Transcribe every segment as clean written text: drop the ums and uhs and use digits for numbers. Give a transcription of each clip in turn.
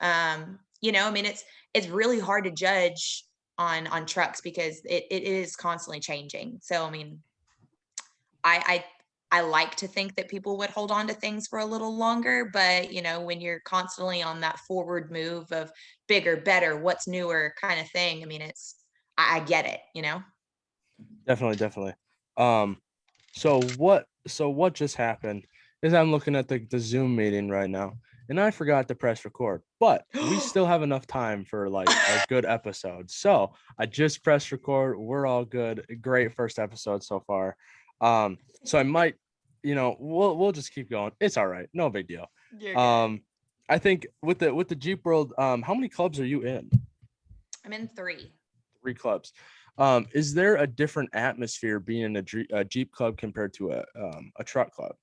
I mean, it's really hard to judge on trucks because it is constantly changing. So I mean, I I like to think that people would hold on to things for a little longer, but when you're constantly on that forward move of bigger, better, what's newer kind of thing, I mean, I get it. Definitely, definitely. Um, so what just happened is I'm looking at the Zoom meeting right now, and I forgot to press record, but we still have enough time for like a good episode. So I just pressed record. We're all good. Great first episode so far. So I might, we'll just keep going. It's all right. No big deal. You're good. Um, I think with the Jeep World, how many clubs are you in? I'm in three. 3 clubs. Is there a different atmosphere being in a Jeep club compared to a truck club?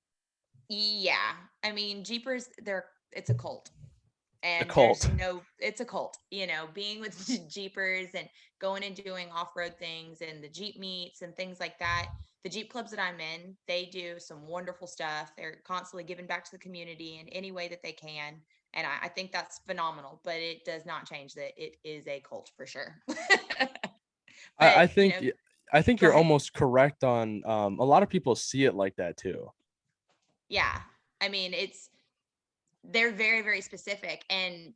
Yeah. I mean, Jeepers, it's a cult. A And cult. it's a cult, being with Jeepers and going and doing off-road things and the Jeep meets and things like that. The Jeep clubs that I'm in, they do some wonderful stuff. They're constantly giving back to the community in any way that they can. And I think that's phenomenal, but it does not change that it is a cult for sure. I, But, I think I think go you're ahead. almost correct on a lot of people see it like that too. Yeah. I mean, they're very, very specific. And,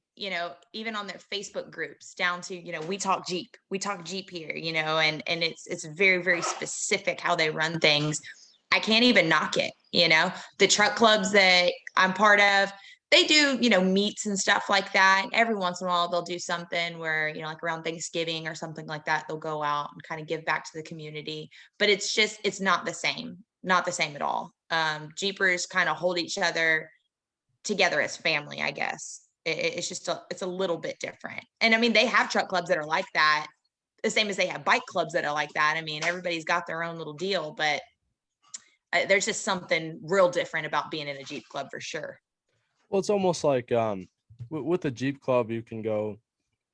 even on their Facebook groups down to, we talk Jeep here, and it's very, very specific how they run things. I can't even knock it. The truck clubs that I'm part of, they do, meets and stuff like that. And every once in a while they'll do something where, like around Thanksgiving or something like that, they'll go out and kind of give back to the community. But it's not the same, not the same at all. Jeepers kind of hold each other together as family, I guess. It's just it's a little bit different. And I mean, they have truck clubs that are like that, the same as they have bike clubs that are like that. I mean, everybody's got their own little deal, but there's just something real different about being in a Jeep club for sure. Well, it's almost like with the Jeep club, you can go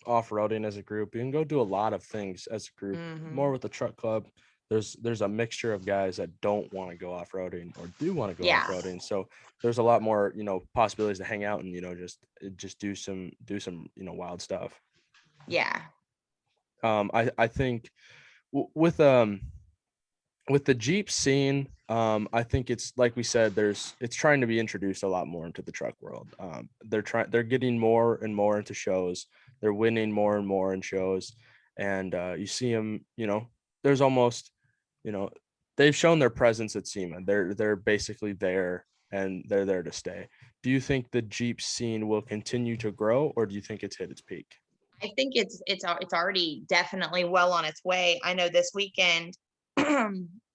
off-roading as a group. You can go do a lot of things as a group. More Hmm. with the truck club, there's a mixture of guys that don't want to go off-roading or do want to go Yeah. off-roading. So there's a lot more, possibilities to hang out and, just do some, wild stuff. Yeah. I think with the Jeep scene, I think it's like we said, it's trying to be introduced a lot more into the truck world. They're getting more and more into shows. They're winning more and more in shows, and you see them. There's almost, you know, they've shown their presence at SEMA. They're basically there, and they're there to stay. Do you think the Jeep scene will continue to grow, or do you think it's hit its peak? I think it's already definitely well on its way. I know this weekend,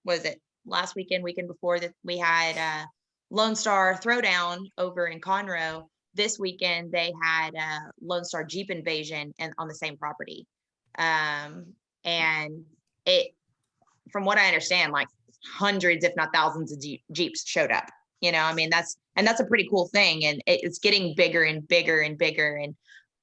was it last weekend, weekend before, that we had Lone Star Throwdown over in Conroe. This weekend they had Lone Star Jeep Invasion and on the same property. And it, from what I understand, like hundreds, if not thousands, of Jeeps showed up. I mean, that's a pretty cool thing, and it's getting bigger and bigger and bigger. And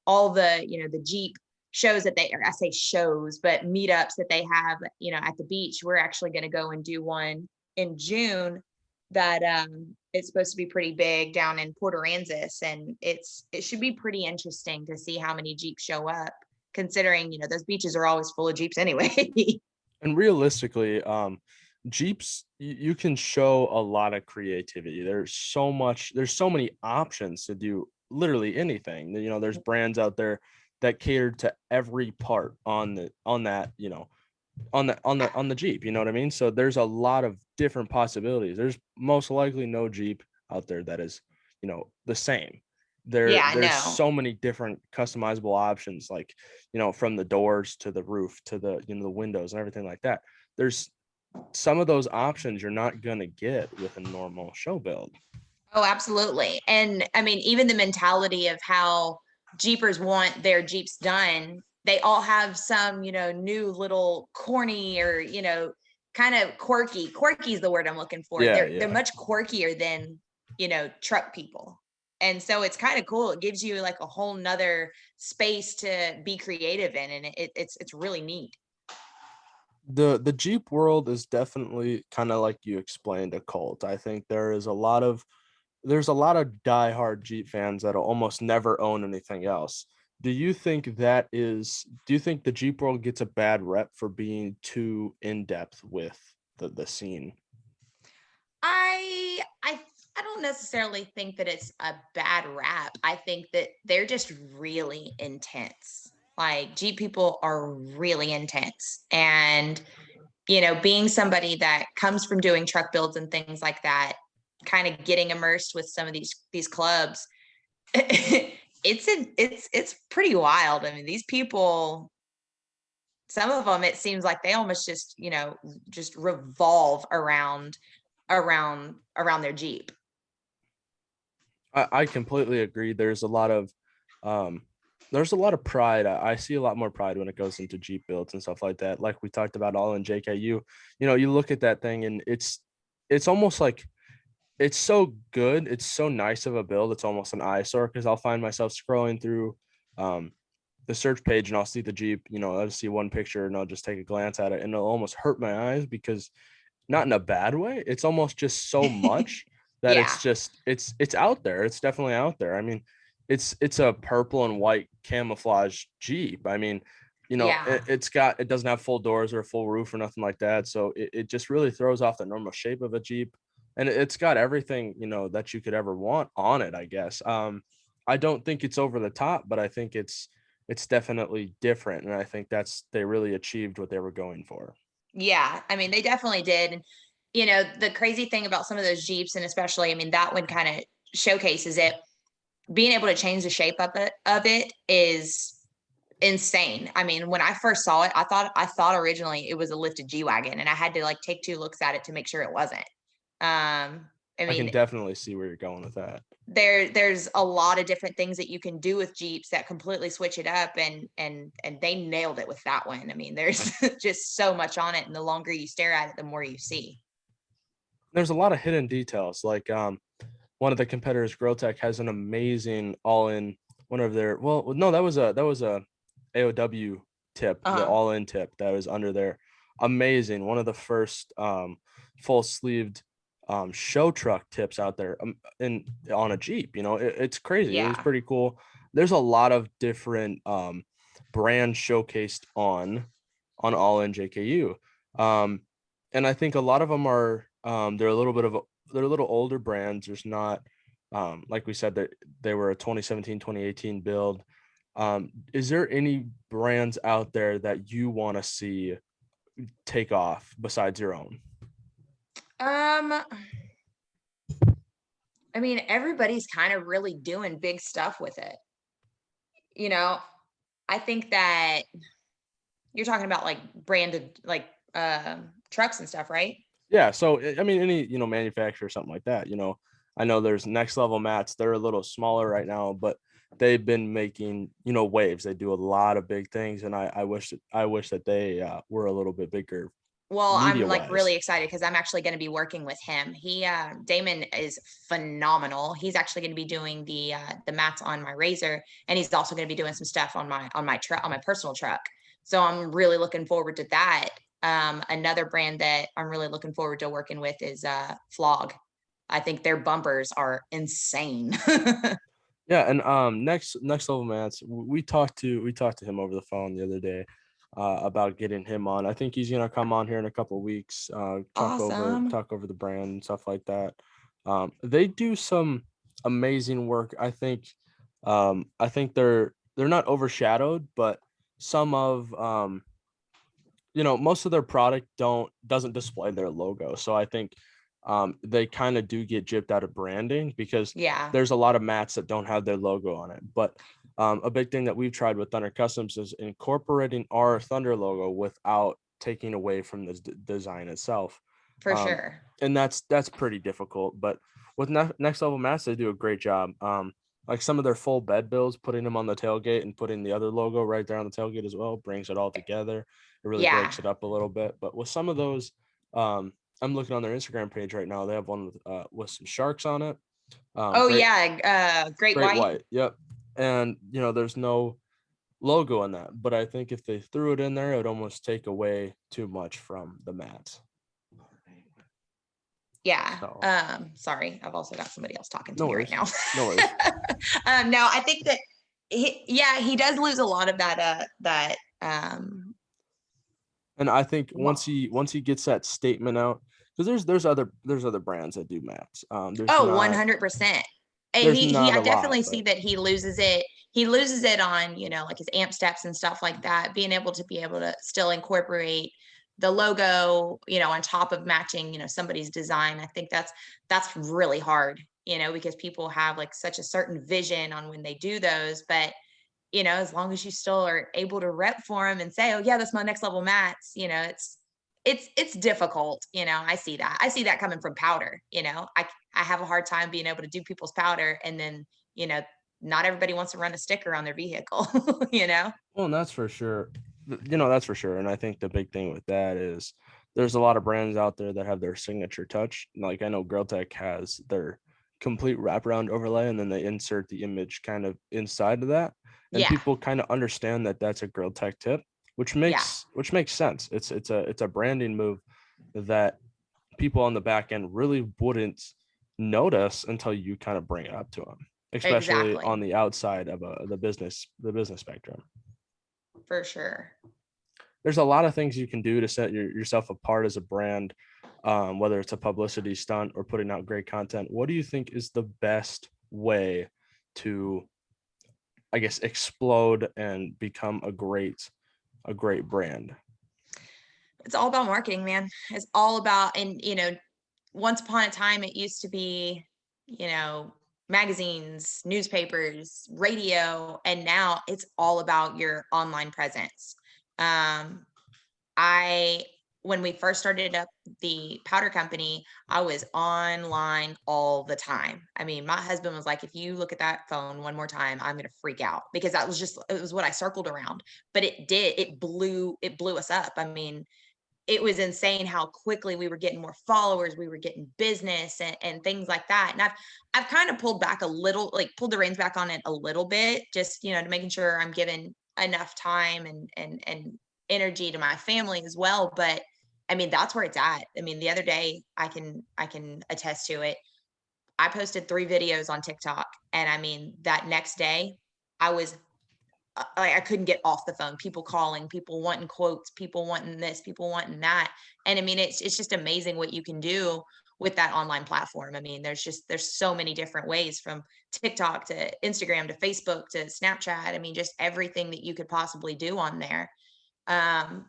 all the Jeep shows that they, or I say shows, but meetups that they have, at the beach. We're actually going to go and do one in June that it's supposed to be pretty big down in Port Aransas, and it should be pretty interesting to see how many Jeeps show up, considering those beaches are always full of Jeeps anyway. And realistically, Jeeps, you can show a lot of creativity. There's so many options to do literally anything. There's brands out there that cater to every part on the Jeep. You know what I mean? So there's a lot of different possibilities. There's most likely no Jeep out there that is, the same. Yeah, There's no. so many different customizable options, like, from the doors to the roof to the windows and everything like that. There's some of those options you're not gonna get with a normal show build. Oh, absolutely. And I mean, even the mentality of how Jeepers want their Jeeps done, they all have some, new little corny or, kind of quirky. Quirky is the word I'm looking for. Yeah, They're yeah. much quirkier than, truck people. And so it's kind of cool. It gives you like a whole nother space to be creative in. And it's really neat. The Jeep world is definitely kind of like you explained, a cult. I think there is a lot of there's a lot of diehard Jeep fans that'll almost never own anything else. Do you think the Jeep world gets a bad rep for being too in depth with the scene? I I I don't necessarily think that it's a bad rap. I think that they're just really intense. Like Jeep people are really intense. And, being somebody that comes from doing truck builds and things like that, kind of getting immersed with some of these clubs, it's pretty wild. I mean, these people, some of them, it seems like they almost just revolve around their Jeep. I completely agree. Um, there's a lot of pride. I see a lot more pride when it goes into Jeep builds and stuff like that. Like we talked about all in JKU, you look at that thing and it's almost like it's so good. It's so nice of a build. It's almost an eyesore because I'll find myself scrolling through um, the search page and I'll see the Jeep, I'll just see one picture and I'll just take a glance at it and it'll almost hurt my eyes because not in a bad way. It's almost just so much that Yeah. it's out there. It's definitely out there. I mean, it's a purple and white camouflage Jeep. I mean, Yeah. it doesn't have full doors or a full roof or nothing like that. So it just really throws off the normal shape of a Jeep. And it's got everything, that you could ever want on it, I guess. I don't think it's over the top, but I think it's definitely different. And I think they really achieved what they were going for. Yeah. I mean, they definitely did. And, the crazy thing about some of those Jeeps, and especially, I mean, that one kind of showcases it, being able to change the shape of it is insane. I mean, when I first saw it, I thought originally it was a lifted G Wagon, and I had to like take two looks at it to make sure it wasn't. I I can mean, definitely see where you're going with that. there's a lot of different things that you can do with Jeeps that completely switch it up, and they nailed it with that one. I mean, there's just so much on it, and the longer you stare at it, the more you see. There's a lot of hidden details. Like one of the competitors, Growtech, has an amazing all-in one of their. Well, no, that was a AOW tip, the Uh-huh. all-in tip that was under there. Amazing. One of the first full sleeved show truck tips out there in on a Jeep. It's crazy. It was Yeah. pretty cool. There's a lot of different brands showcased on all in JKU. Um, and I think a lot of them are they're a little older brands. There's not like we said that they were a 2017 2018 build. Is there any brands out there that you want to see take off besides your own? Um, I mean, everybody's kind of really doing big stuff with it. You know, I think that you're talking about like branded like trucks and stuff, right? Yeah, so I mean any manufacturer or something like that. I know there's Next Level Mats. They're a little smaller right now, but they've been making waves. They do a lot of big things, and I wish that they were a little bit bigger Well, media I'm like wise. really excited because I'm actually going to be working with him. Damon is phenomenal. He's actually going to be doing the mats on my Razor, and he's also going to be doing some stuff on my truck, on my personal truck. So I'm really looking forward to that. Another brand that I'm really looking forward to working with is Flog. I think their bumpers are insane. Yeah, and next level mats. We talked to him over the phone the other day about getting him on. I think he's gonna come on here in a couple of weeks. Talk over Awesome. talk over the brand and stuff like that. They do some amazing work. I think they're not overshadowed, but some of most of their product doesn't display their logo. So I think they kind of do get gypped out of branding because Yeah, there's a lot of mats that don't have their logo on it. But a big thing that we've tried with Thunder Customs is incorporating our Thunder logo without taking away from the design itself. for Um, sure. and that's pretty difficult. But with Next Level Mats, they do a great job. Like some of their full bed builds, putting them on the tailgate and putting the other logo right there on the tailgate as well brings it all together. It really Yeah. breaks it up a little bit. But with some of those, um, I'm looking on their Instagram page right now. They have one with some sharks on it. Oh Great, yeah, Great great White. white. Yep. And there's no logo on that. But I think if they threw it in there, it would almost take away too much from the mats. Yeah. So Sorry, I've also got somebody else talking to no me right worries. now. No worries. No, I think that he does lose a lot of that And I think well, once he gets that statement out, because there's other brands that do mats. oh, 100%. And There's he not I a lot, definitely see but that he loses it. He loses it on, like his amp steps and stuff like that, being able to still incorporate the logo, on top of matching, somebody's design. I think that's really hard, because people have like such a certain vision on when they do those, but as long as you still are able to rep for them and say, oh yeah, that's my next level mats, it's difficult. I see that coming from powder. I have a hard time being able to do people's powder, and then, not everybody wants to run a sticker on their vehicle. well, and that's for sure. That's for sure. And I think the big thing with that is there's a lot of brands out there that have their signature touch. Like I know Girl Tech has their complete wraparound overlay, and then they insert the image kind of inside of that, and Yeah, people kind of understand that that's a Girl Tech tip, which yeah, makes sense. It's a branding move that people on the back end really wouldn't notice until you kind of bring it up to them, especially exactly, on the outside of the business spectrum. for sure. There's a lot of things you can do to set yourself apart as a brand, whether it's a publicity stunt or putting out great content. What do you think is the best way to, I guess, explode and become a great brand? It's all about marketing, man. It's all about, and once upon a time it used to be, you know, magazines, newspapers, radio, and now it's all about your online presence. Um, I When we first started up the powder company, I was online all the time. I mean, my husband was like, if you look at that phone one more time, I'm gonna freak out, because it was what I circled around. But it blew us up. I mean, it was insane how quickly we were getting more followers, we were getting business, and things like that. And I've kind of pulled back a little, like pulled the reins back on it a little bit, just, to making sure I'm giving enough time and energy to my family as well. But I mean, that's where it's at. I mean, the other day, I can attest to it. I posted 3 videos on TikTok, and I mean, that next day, I was I couldn't get off the phone. People calling, people wanting quotes, people wanting this, people wanting that. And I mean, it's just amazing what you can do with that online platform. I mean, there's so many different ways, from TikTok to Instagram to Facebook to Snapchat. I mean, just everything that you could possibly do on there. Um,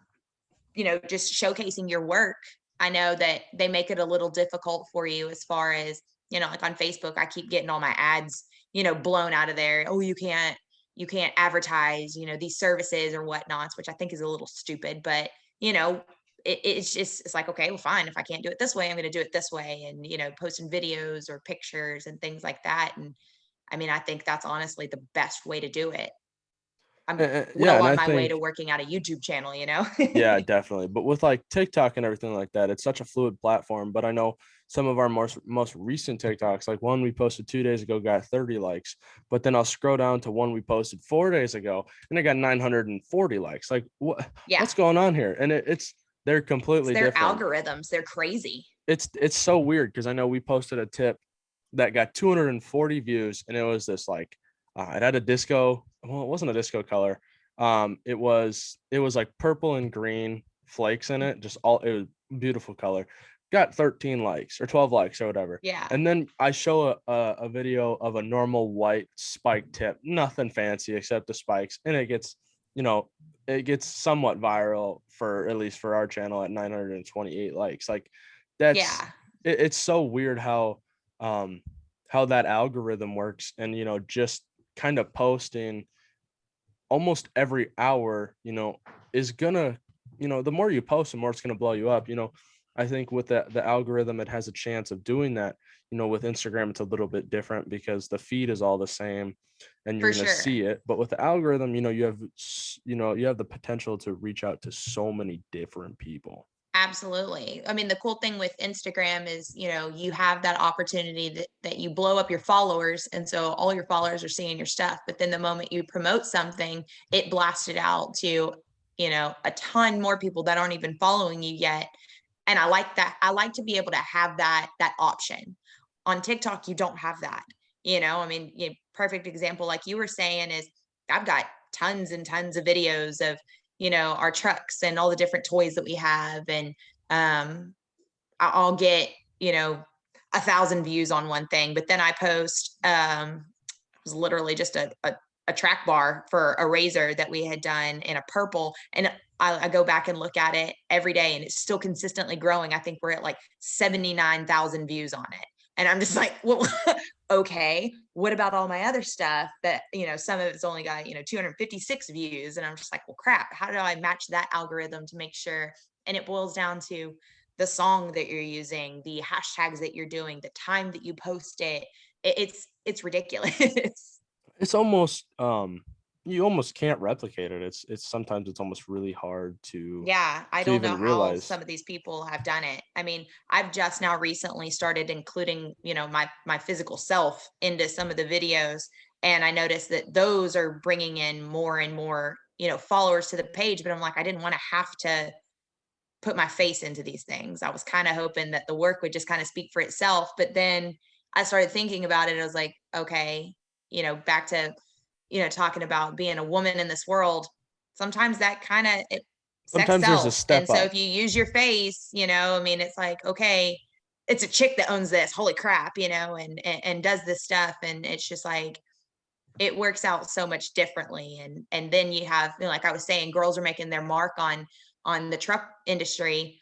just showcasing your work. I know that they make it a little difficult for you, as far as, like on Facebook, I keep getting all my ads, blown out of there. Oh, you can't advertise, these services or whatnots, which I think is a little stupid. But, it's like, okay, well, fine. If I can't do it this way, I'm going to do it this way. And, posting videos or pictures and things like that. And I mean, I think that's honestly the best way to do it. I'm Yeah, well and on I my way to think working out a YouTube channel. yeah, definitely. But with like TikTok and everything like that, it's such a fluid platform. But I know some of our most recent TikToks, like one we posted 2 days ago, got 30 likes. But then I'll scroll down to one we posted 4 days ago, and it got 940 likes. Like Yeah. what's going on here? And they're It's completely their different. algorithms. They're crazy. It's so weird because I know we posted a tip that got 240 views, and it was this like it had a disco. Well, it wasn't a disco color. It was like purple and green flakes in it. Just all it was beautiful color. Got 13 likes or 12 likes or whatever. Yeah. And then I show a video of a normal white spike tip, nothing fancy except the spikes, and it gets somewhat viral, for at least for our channel, at 928 likes. Like that's Yeah. it's so weird um how that algorithm works, and just kind of posting almost every hour is gonna, the more you post, the more it's gonna blow you up. I think with the algorithm, it has a chance of doing that. With Instagram, it's a little bit different because the feed is all the same and you're For gonna sure. see it. But with the algorithm, you have the potential to reach out to so many different people. Absolutely. I mean, the cool thing with Instagram is, you have that opportunity that you blow up your followers. And so all your followers are seeing your stuff. But then the moment you promote something, it blasts it out to, a ton more people that aren't even following you yet. And I like that. I like to be able to have that option. On TikTok, you don't have that. I mean, perfect example, like you were saying, is I've got tons and tons of videos of, our trucks and all the different toys that we have. And I'll get, 1,000 views on one thing, but then I post, it was literally just a track bar for a razor that we had done in a purple. And I go back and look at it every day, and it's still consistently growing. I think we're at like 79,000 views on it. And I'm just like, well, okay, what about all my other stuff that, some of it's only got, 256 views. And I'm just like, well, crap, how do I match that algorithm to make sure? And it boils down to the song that you're using, the hashtags that you're doing, the time that you post it. It's ridiculous. It's almost you almost can't replicate it. It's sometimes it's almost really hard Yeah, I to don't even know how realize. some of these people have done it. I mean, I've just now recently started including, my physical self into some of the videos, and I noticed that those are bringing in more and more, followers to the page, but I'm like, I didn't want to have to put my face into these things. I was kind of hoping that the work would just kind of speak for itself, but then I started thinking about it. I was like, okay, back to, talking about being a woman in this world. Sometimes that kind of it sex Sometimes there's a sells. And step so up. if you use your face, I mean, it's like, okay, it's a chick that owns this. Holy crap, and does this stuff. And it's just like it works out so much differently. And then you have, like I was saying, girls are making their mark on the truck industry.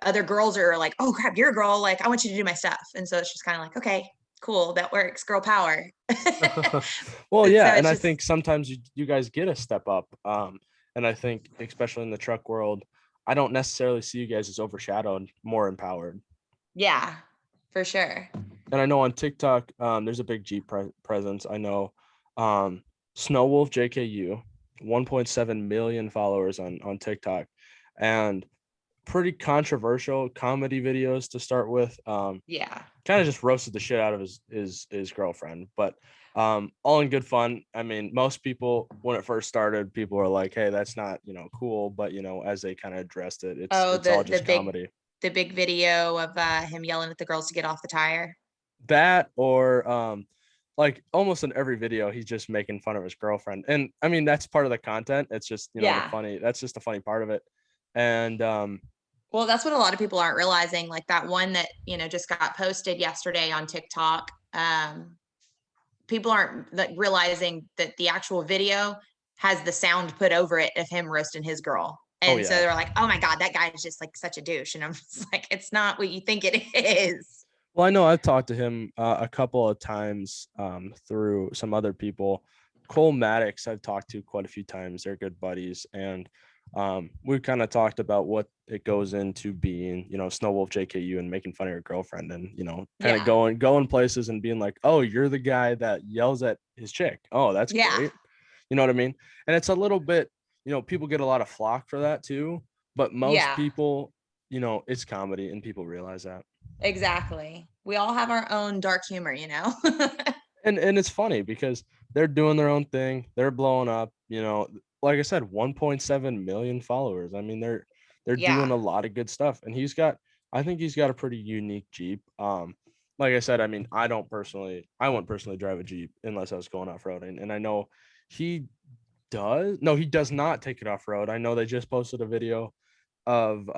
Other girls are like, oh crap, you're a girl, like I want you to do my stuff. And so it's just kind of like, okay, cool, that works, girl power. Well, So yeah, and it's I just, think sometimes you guys get a step up. And I think especially in the truck world, I don't necessarily see you guys as overshadowed, more empowered. yeah, for sure. And I know on TikTok, there's a big Jeep presence. I know Snowwolf JKU, 1.7 million followers on TikTok, and pretty controversial comedy videos to start with. Yeah, Kind of just roasted the shit out of his girlfriend, but all in good fun. I mean, most people when it first started, people were like, "Hey, that's not cool," but as they kind of addressed it, oh, it's all the just big comedy. the big video of him yelling at the girls to get off the tire. That or like almost in every video, he's just making fun of his girlfriend, and I mean that's part of the content. It's just the Yeah, funny. That's just the funny part of it, and well, that's what a lot of people aren't realizing, like that one that just got posted yesterday on TikTok. People aren't like realizing that the actual video has the sound put over it of him roasting his girl. oh And so yeah. they're like, oh my God, that guy is just like such a douche. And I'm just like, it's not what you think it is. Well, I know I've talked to him a couple of times through some other people. Cole Maddox, I've talked to quite a few times. They're good buddies, and we've kind of talked about what it goes into being, Snowwolf JKU and making fun of your girlfriend, and kind of Yeah. going places and being like, "Oh, you're the guy that yells at his chick. Oh, that's Yeah. great." You know what I mean? And it's a little bit, people get a lot of flock for that too, but most Yeah. people, it's comedy, and people realize that. Exactly. We all have our own dark humor. And it's funny because they're doing their own thing. They're blowing up, like I said, 1.7 million followers. I mean, they're doing Yeah. a lot of good stuff. And I think he's got a pretty unique Jeep. Like I said, I mean, I wouldn't personally drive a Jeep unless I was going off-roading. And I know he he does not take it off-road. I know they just posted a video of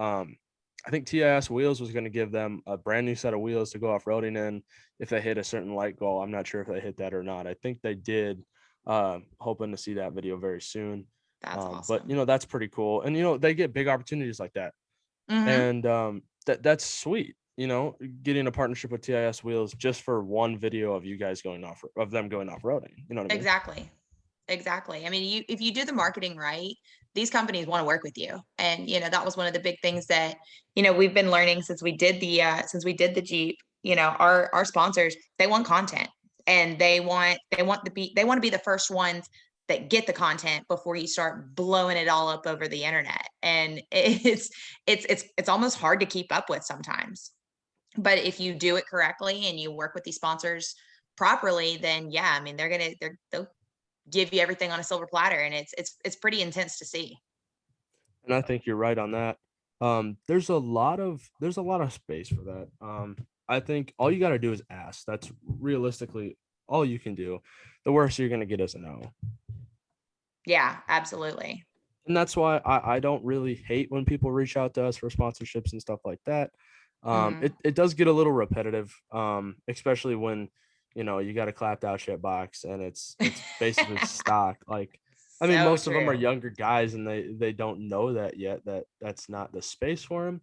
I think TIS Wheels was going to give them a brand new set of wheels to go off-roading in if they hit a certain light goal. I'm not sure if they hit that or not. I think they did. Hoping to see that video very soon. That's But awesome. that's pretty cool. And they get big opportunities like that. Hmm. And that's sweet. Getting a partnership with TIS Wheels just for one video of you guys of them going off-roading. You know what I mean? Exactly. Exactly. I mean, if you do the marketing right, these companies want to work with you. And that was one of the big things that, we've been learning since we did the Jeep, our sponsors, they want content, and they want to be the first ones that get the content before you start blowing it all up over the internet. And it's almost hard to keep up with sometimes. But if you do it correctly and you work with these sponsors properly, then yeah, I mean, they'll give you everything on a silver platter, and it's pretty intense to see. And I think you're right on that. There's a lot of space for that. I think all you got to do is ask. That's realistically all you can do. The worst you're going to get is a no. Yeah, absolutely. And that's why I don't really hate when people reach out to us for sponsorships and stuff like that. Hmm. It does get a little repetitive, especially when you got a clapped out shit box and it's basically stock. Like, I mean, So most of them are true. younger guys and they don't know that yet, that that's not the space for them.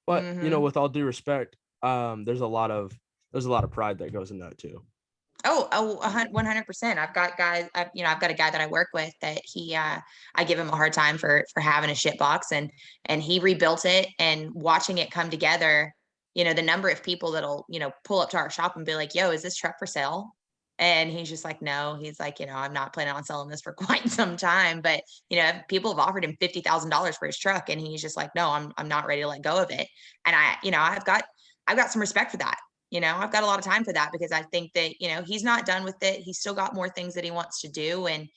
But Hmm. with all due respect, there's a lot of pride that goes in that too. Oh, 100%. I've got guys, I've got a guy that I work with that I give him a hard time for having a shit box, and he rebuilt it, and watching it come together, the number of people that'll, pull up to our shop and be like, yo, is this truck for sale? And he's just like, no, he's like, I'm not planning on selling this for quite some time, but people have offered him $50,000 for his truck, and he's just like, no, I'm not ready to let go of it. And I've got some respect for that. I've got a lot of time for that, because I think that, he's not done with it. He's still got more things that he wants to do. And,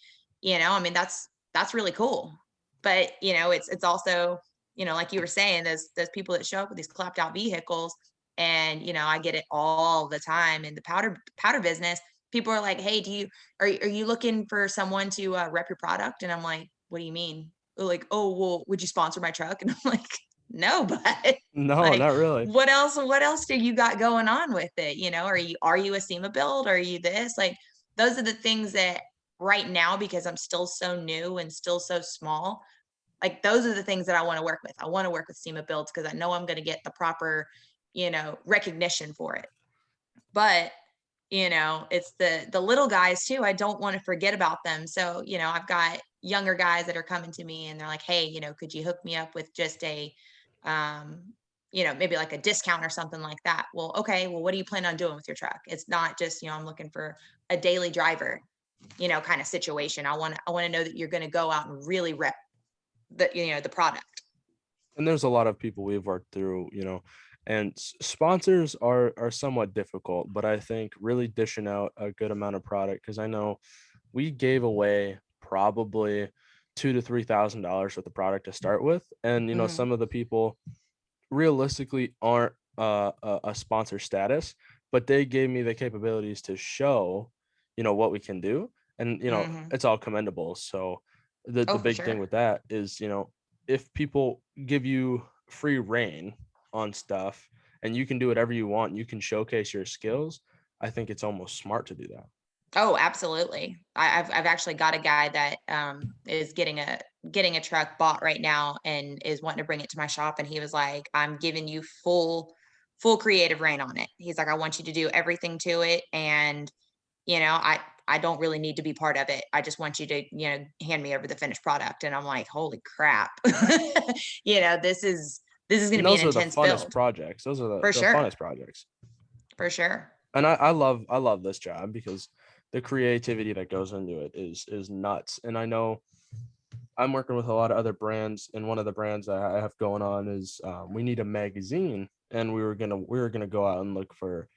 I mean, that's really cool. But, it's also, like you were saying, those people that show up with these clapped out vehicles, and, I get it all the time in the powder business. People are like, hey, are you looking for someone to rep your product? And I'm like, what do you mean? They're like, oh, well, would you sponsor my truck? And I'm like, no, but No, like, not really. what else do you got going on with it? Are you a SEMA build? Are you this? Like, those are the things that right now, because I'm still so new and still so small, like, those are the things that I want to work with. I want to work with SEMA builds, because I know I'm going to get the proper, recognition for it. But, it's the little guys too. I don't want to forget about them. So, I've got younger guys that are coming to me, and they're like, hey, could you hook me up with just um, maybe like a discount or something like that? Well, okay, well, what do you plan on doing with your truck? It's not just, I'm looking for a daily driver, kind of situation. I want to know that you're going to go out and really rep the product. And there's a lot of people we've worked through, and sponsors are somewhat difficult, but I think really dishing out a good amount of product, because I know we gave away probably $2,000 to $3,000 worth of product to start with, and Hmm. some of the people realistically aren't a sponsor status, but they gave me the capabilities to show what we can do, and Hmm. it's all commendable. So the Oh, for big thing sure. with that is if people give you free reign on stuff and you can do whatever you want, you can showcase your skills. I think it's almost smart to do that. Oh, absolutely. I've actually got a guy that is getting a truck bought right now, and is wanting to bring it to my shop. And he was like, I'm giving you full creative reign on it. He's like, I want you to do everything to it. And, I don't really need to be part of it. I just want you to, hand me over the finished product. And I'm like, holy crap. This is And gonna be an those are the intense funnest build. projects. Those are the, For the sure. funnest projects. For sure. And I love this job because the creativity that goes into it is nuts. And I know I'm working with a lot of other brands, and one of the brands that I have going on is we need a magazine, and we were gonna go out and look for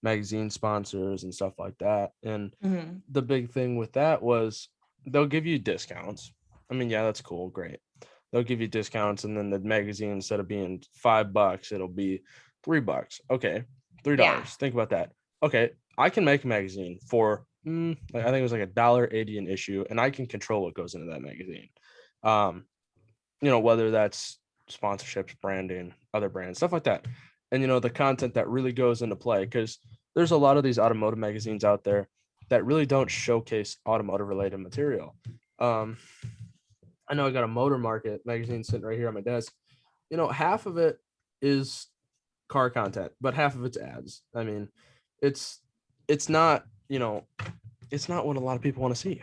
magazine sponsors and stuff like that. And Hmm. the big thing with that was they'll give you discounts. I mean, yeah, that's cool, great. They'll give you discounts, and then the magazine, instead of being $5, it'll be $3. Okay, three Yeah. dollars. Think about that. Okay, I can make a magazine for like I think it was like $1.80 an issue, and I can control what goes into that magazine. Um, whether that's sponsorships, branding, other brands, stuff like that. And the content that really goes into play, because there's a lot of these automotive magazines out there that really don't showcase automotive related material. Um, I know I got a motor market magazine sitting right here on my desk. Half of it is car content, but half of it's ads. I mean, it's it's not, it's not what a lot of people want to see.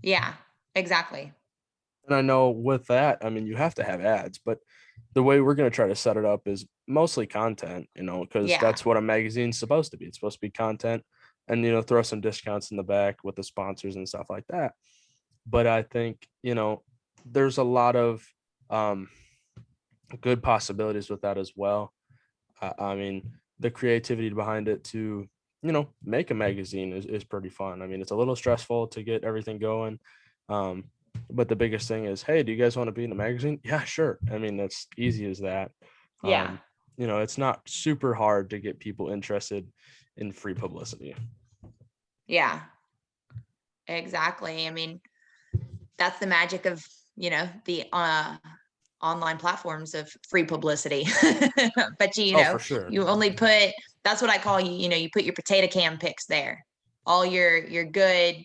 Yeah. Exactly. And I know with that, I mean, you have to have ads, but the way we're going to try to set it up is mostly content, because Yeah. that's what a magazine's supposed to be. It's supposed to be content and, throw some discounts in the back with the sponsors and stuff like that. But I think, there's a lot of um, good possibilities with that as well. I mean, the creativity behind it to, make a magazine is pretty fun. I mean, it's a little stressful to get everything going. Um, But the biggest thing is, hey, do you guys want to be in a magazine? Yeah, sure. I mean, that's easy as that. Yeah. Um, it's not super hard to get people interested in free publicity. Yeah, exactly. I mean, that's the magic of, the online platforms of free publicity. But Oh, for sure. you only put, that's what I call you put your potato can pics there. All your good,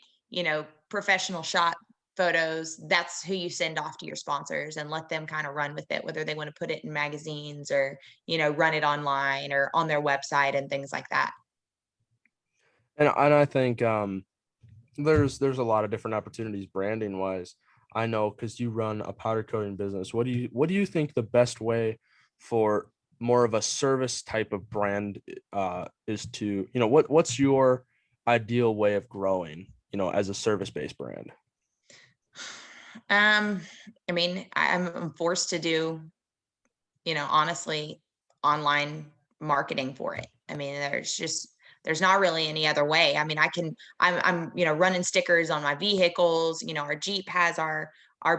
professional shot photos, that's who you send off to your sponsors and let them kind of run with it, whether they want to put it in magazines or, run it online or on their website and things like that. And I think there's a lot of different opportunities branding wise. I know because you run a powder coating business. What do you think the best way for more of a service type of brand is to, what's your ideal way of growing, as a service based brand? I mean, I'm forced to do, honestly, online marketing for it. I mean, there's not really any other way. I mean, I'm running stickers on my vehicles. Our Jeep has our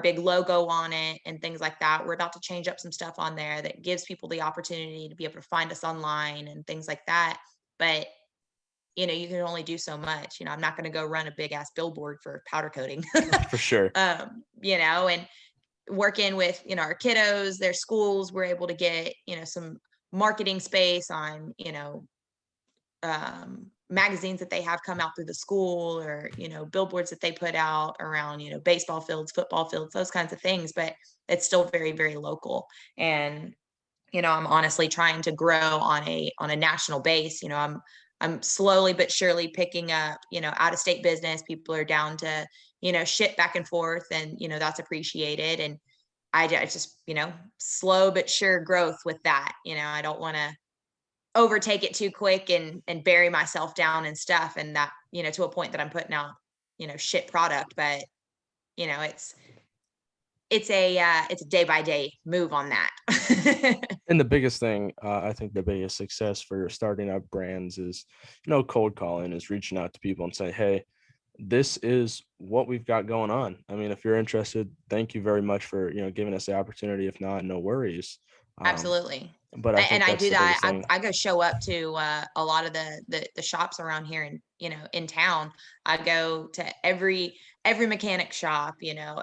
big logo on it and things like that. We're about to change up some stuff on there that gives people the opportunity to be able to find us online and things like that. But you can only do so much. I'm not going to go run a big ass billboard for powder coating. For sure. And working with our kiddos, their schools, we're able to get some marketing space on magazines that they have come out through the school, or billboards that they put out around baseball fields, football fields, those kinds of things. But it's still very, very local. And I'm honestly trying to grow on a national base. I'm slowly but surely picking up out of state business. People are down to ship back and forth, and that's appreciated. And I just slow but sure growth with that. I don't want to overtake it too quick and bury myself down and stuff, and that to a point that I'm putting out shit product. But it's it's a day by day move on that. And the biggest thing, I think the biggest success for starting up brands is, cold calling, is reaching out to people and say, hey, this is what we've got going on. I mean, if you're interested, thank you very much for, giving us the opportunity. If not, no worries. Absolutely. But I And think I that's do the that. biggest thing. I go show up to a lot of the shops around here in in town. I go to every mechanic shop,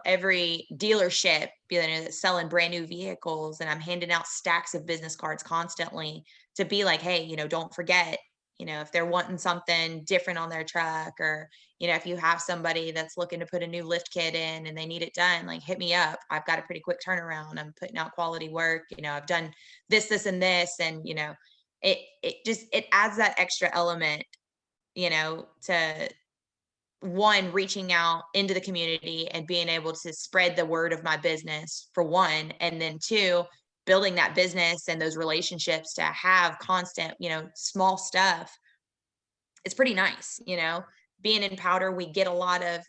every dealership, that's selling brand new vehicles, and I'm handing out stacks of business cards constantly to be like, hey, don't forget, if they're wanting something different on their truck, or if you have somebody that's looking to put a new lift kit in and they need it done, like, hit me up. I've got a pretty quick turnaround. I'm putting out quality work. I've done this, and this, and it adds that extra element, to one, reaching out into the community and being able to spread the word of my business, for one, and then two, building that business and those relationships to have constant, small stuff. It's pretty nice. Being in powder, we get a lot of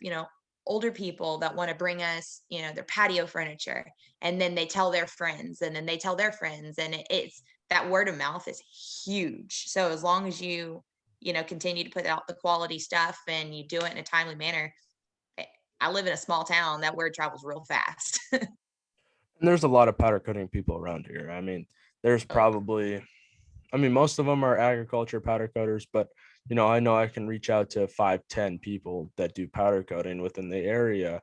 older people that want to bring us their patio furniture, and then they tell their friends, and then they tell their friends, and it's that word of mouth is huge. So as long as you continue to put out the quality stuff and you do it in a timely manner, eh, I live in a small town, that word travels real fast. And there's a lot of powder coating people around here. I mean, there's Oh, probably, I mean, most of them are agriculture powder coaters, but I know I can reach out to 5, 10 people that do powder coating within the area.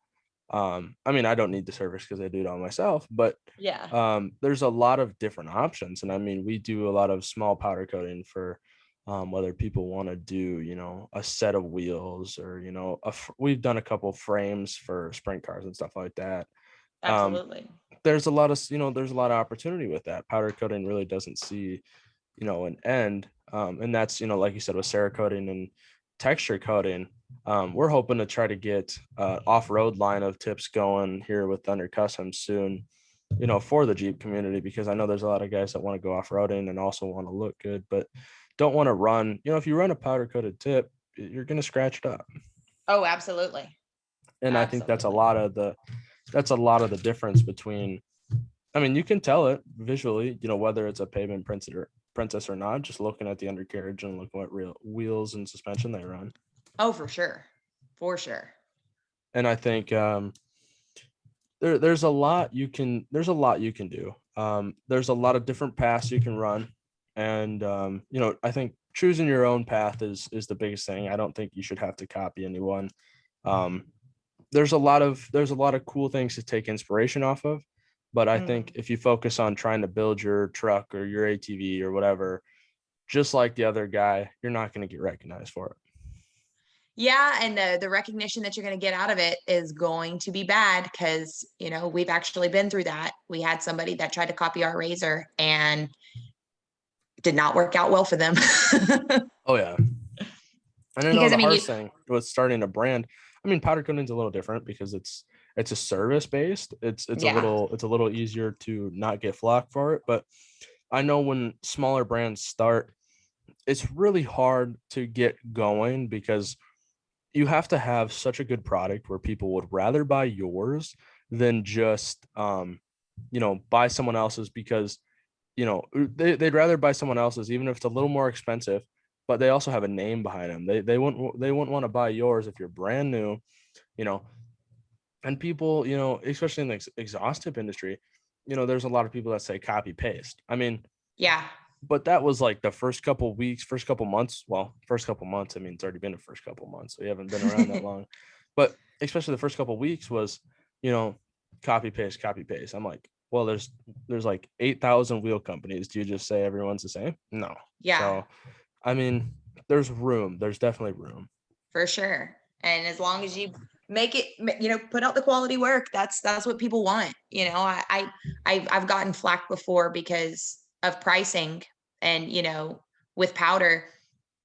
I mean, I don't need the service because I do it all myself, but yeah, there's a lot of different options. And I mean, we do a lot of small powder coating for whether people want to do, a set of wheels, or, we've done a couple frames for sprint cars and stuff like that. Um, absolutely. there's a lot of opportunity with that. Powder coating really doesn't see, an end. And that's, like you said, with Cerakoting and texture coating. We're hoping to try to get off-road line of tips going here with Thunder Customs soon, for the Jeep community, because I know there's a lot of guys that want to go off-roading and also want to look good, but don't want to run. If you run a powder coated tip, you're going to scratch it up. Oh, absolutely. And I think Absolutely. that's a lot of the difference between, I mean, you can tell it visually, whether it's a pavement princess or not, just looking at the undercarriage and looking what real wheels and suspension they run. Oh, for sure. For sure. And I think, there's a lot you can do. There's a lot of different paths you can run, and I think choosing your own path is the biggest thing. I don't think you should have to copy anyone. um, there's a lot of cool things to take inspiration off of, but I think Mm. if you focus on trying to build your truck or your ATV or whatever just like the other guy, you're not going to get recognized for it. Yeah, and the recognition that you're going to get out of it is going to be bad because, we've actually been through that. We had somebody that tried to copy our razor and did not work out well for them. Oh yeah. And I know Because I the mean, hardest thing with starting a brand, I mean, powder coating's a little different because it's a service based. yeah, It's a little easier to not get flack for it. But I know when smaller brands start, it's really hard to get going because you have to have such a good product where people would rather buy yours than just buy someone else's because they'd rather buy someone else's even if it's a little more expensive, but they also have a name behind them. They wouldn't want to buy yours if you're brand new, you know. And people, especially in the exhaust tip industry, there's a lot of people that say copy paste. I mean, yeah, but that was like the first couple weeks, first couple months. Well, first couple months. I mean, it's already been the first couple months, so you haven't been around that long. But especially the first couple weeks was, you know, copy paste, copy paste. I'm like, well, there's like 8,000 wheel companies. Do you just say everyone's the same? No. yeah, So, I mean, there's room. There's definitely room. for sure. And as long as you make it, put out the quality work, that's what people want. I've gotten flack before because of pricing, and with powder,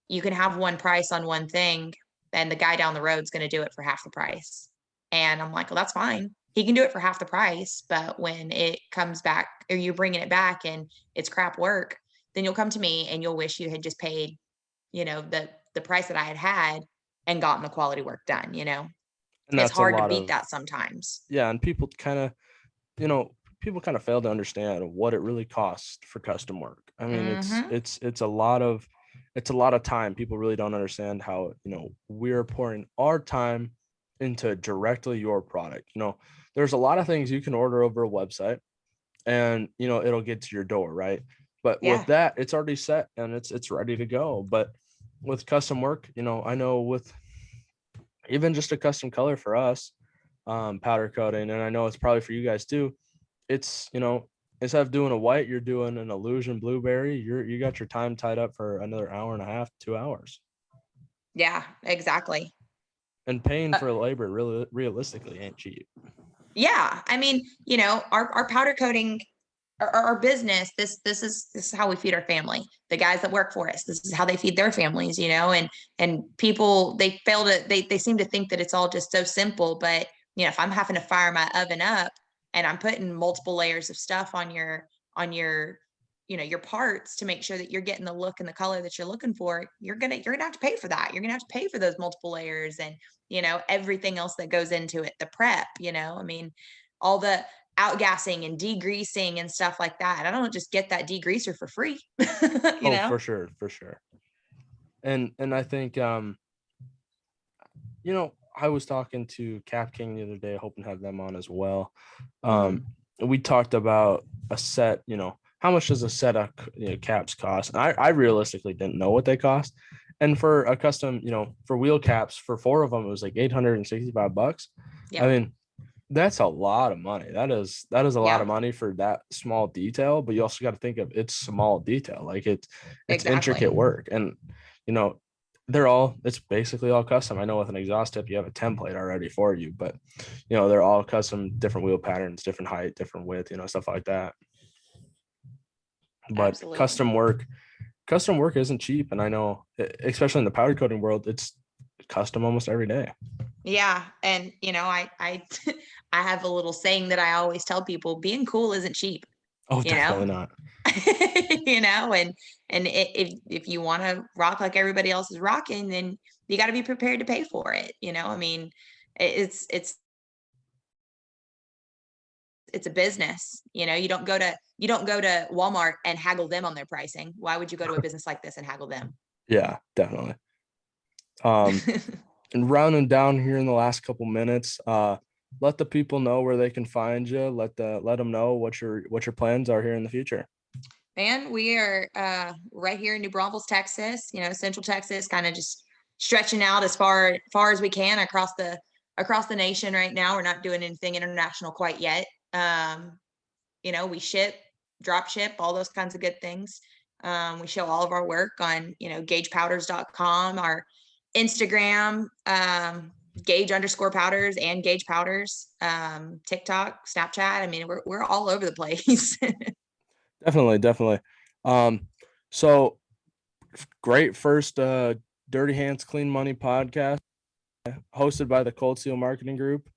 you can have one price on one thing, and the guy down the road is going to do it for half the price. And I'm like, well, that's fine. He can do it for half the price. But when it comes back, or you're bringing it back and it's crap work, then you'll come to me and you'll wish you had just paid, the price that I had and gotten the quality work done. And It's that's a hard to lot beat of, that sometimes. yeah. And people kind of fail to understand what it really costs for custom work. I mean, Mm-hmm. it's a lot of time. People really don't understand how, we're pouring our time into directly your product. There's a lot of things you can order over a website and, it'll get to your door, right? But with Yeah. that, it's already set and it's ready to go. But with custom work, I know with even just a custom color for us, powder coating, and I know it's probably for you guys too. It's instead of doing a white, you're doing an illusion blueberry. You got your time tied up for another hour and a half, 2 hours, Yeah, exactly. and paying Uh, for labor really realistically ain't cheap. yeah. I mean, our powder coating, our business, this is how we feed our family. The guys that work for us, this is how they feed their families, and people, they seem to think that it's all just so simple. But if I'm having to fire my oven up and I'm putting multiple layers of stuff on your your parts to make sure that you're getting the look and the color that you're looking for, you're gonna have to pay for that. You're gonna have to pay for those multiple layers and everything else that goes into it, the prep. I mean, all the outgassing and degreasing and stuff like that. I don't just get that degreaser for free. you Oh, know? for sure, for sure. And I think I was talking to Cap King the other day, hoping to have them on as well. Mm-hmm. Um, we talked about a set, how much does a set of caps cost? And I realistically didn't know what they cost. And for a custom, for wheel caps, for 4 of them, it was like $865. I Yep. mean, that's a lot of money. That is a lot of Yep. money for that small detail, but you also got to think of it's small detail. Like it's intricate Exactly. work. And you know, it's basically all custom. I know with an exhaust tip, you have a template already for you, but they're all custom, different wheel patterns, different height, different width, stuff like that. But Absolutely. custom work isn't cheap. And I know, especially in the powder coating world, it's custom almost every day. Yeah. And I I have a little saying that I always tell people: being cool isn't cheap, Oh, you know? definitely not. And if you want to rock like everybody else is rocking, then you got to be prepared to pay for it. I mean, it's a business. You don't go to Walmart and haggle them on their pricing. Why would you go to a business like this and haggle them? Yeah, definitely. Um, and rounding down here in the last couple minutes, let the people know where they can find you. Let them know what your plans are here in the future. Man, we are right here in New Braunfels, Texas, Central Texas, kind of just stretching out as far as we can across the nation right now. We're not doing anything international quite yet. We ship, drop ship, all those kinds of good things. We show all of our work on, gagepowders.com, our Instagram, Gage_powders and Gage Powders, TikTok, Snapchat. I mean, we're all over the place. Definitely. So great first Dirty Hands Clean Money podcast hosted by the Cold Seal Marketing Group.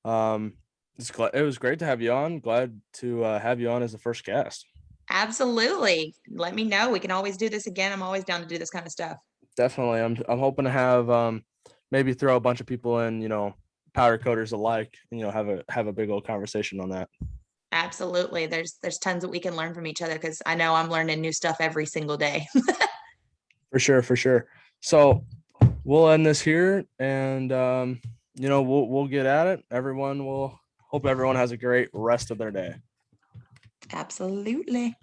It was great to have you on. Glad to have you on as the first guest. Absolutely. Let me know. We can always do this again. I'm always down to do this kind of stuff. Definitely. I'm hoping to have maybe throw a bunch of people in, powder coaters alike, have a big old conversation on that. Absolutely. There's tons that we can learn from each other, because I know I'm learning new stuff every single day. For sure. So we'll end this here, and we'll get at it. Hope everyone has a great rest of their day. Absolutely.